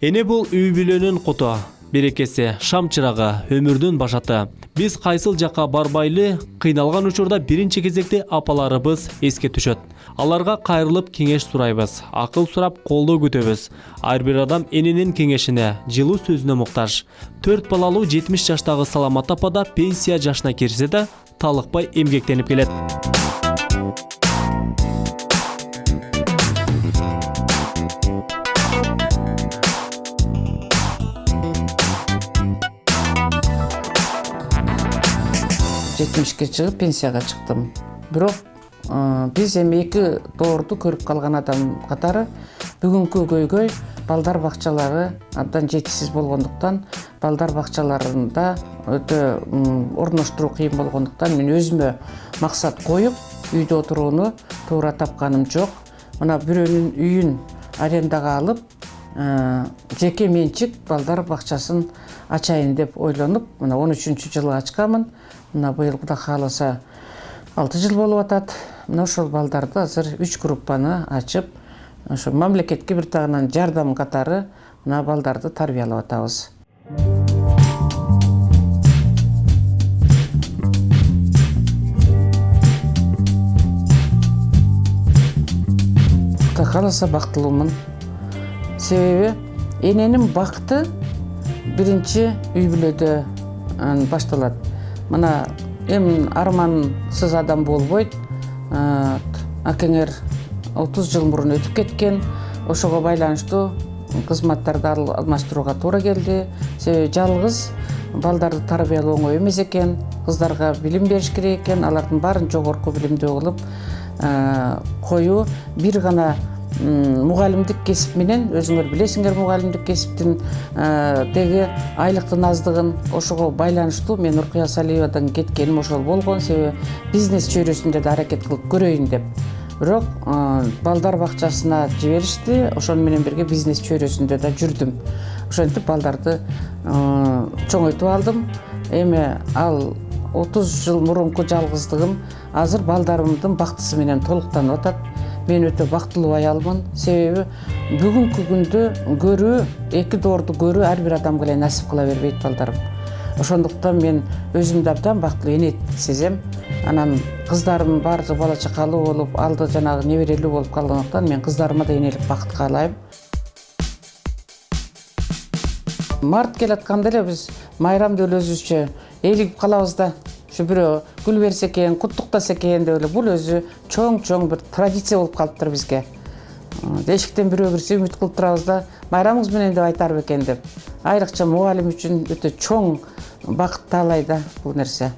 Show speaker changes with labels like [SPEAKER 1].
[SPEAKER 1] Эне бул үй бүлөнүн куту, берекеси, шам чырагы, өмүрдүн башаты. Биз кайсыл жакка барбайлы, кыйналган учурда биринчи кезекте апаларыбыз эске түшөт. Аларга кайрылып кеңеш сурайбыз, акыл сурап колдоо күтөбүз. Ар бир адам эненин кеңешине, жылуу сөзүнө муктаж. 4 балалуу 70 жаштагы Саламат апа да пенсия жашына кирсе да, талыкпай эмгектенип келет.
[SPEAKER 2] Жетимишке чыгып пенсияга чыктым. Бирок биз эми 2 доорду көрүп калган адам катары бүгүнкү көйгөй балдар бакчалары абдан жетишсиз болгондуктан, балдар бакчаларында өтө орноштуруу кыйын болгондуктан мен өзүмө максат коюп, үйдө отурууну туура тапканым жок. Мына бирөөнүн үйүн арендага алып, жеке менчик балдар бакчасын ачайын деп ойлонуп, мына 13-жылы ачканмын. Мына быйыл Кудай кааласа 6 жыл болуп атат. Мына ошол балдарды азыр 3 группаны ачып, ошо мамлекетке бир тагынан жардам катары мына балдарды тарбиялап атабыз. Кудай кааласа бактылуумун. Себеби эненин бакыты биринчи үй бүлөдө башталат. Мына эми армансыз адам болбойт. Акеңер 30 жыл мурун өтүп кеткен. Ошого байланыштуу кызматтарды алмаштырууга туура келди. Себеби жалгыз балдарды тарбиялоо оңой эмес экен. Кыздарга билим бериш керек экен. Алардын баарын жогорку билимдүү кылып коюу бир гана мугалимдик кесип менен, өзүңөр билесиңер мугалимдик кесиптин деги айлыктын аздыгын, ошого байланыштуу мен Уркуя Салиевадан кеткеним ошол болгон. Себеби бизнес чөйрөсүндө да аракет кылып көрөйүн деп. Бирок балдар бакчасына жиберишти, ошону менен бирге бизнес чөйрөсүндө да жүрдүм. Ошентип балдарды чоңойтуп алдым. Эми ал 30 жыл мурунку жалгыздыгым азыр балдарымдын бактысы менен толуктанып атат. Мен өтө бактылуу аялмын. Себеби бүгүнкү күндө көрүү, 2 доорду көрүү ар бир адамга эле насип кыла бербейт балдарым. Ошондуктан мен өзүмдү абдан бактылуу эне сезем. Анан кыздарым баары бала чакалуу болуп, алды жанагы неберелүү болуп калгандыктан мен кыздарыма да энелик бакыт каалайм. Март келатканда эле биз майрамды өзүбүзчө ээлигип калабыз да. Şu biri gül verse eкен, kutlukdasa eкен деп эле. Бул өзү чоң бир традиция болуп калыптыр бизге. Эшиктен бирөө кирсе үмүт кылып турабыз да, майрамыңыз менен деп айтарбы экен деп. Айрыкча мугалим үчүн өтө чоң бакыт таалайт да бул нерсе.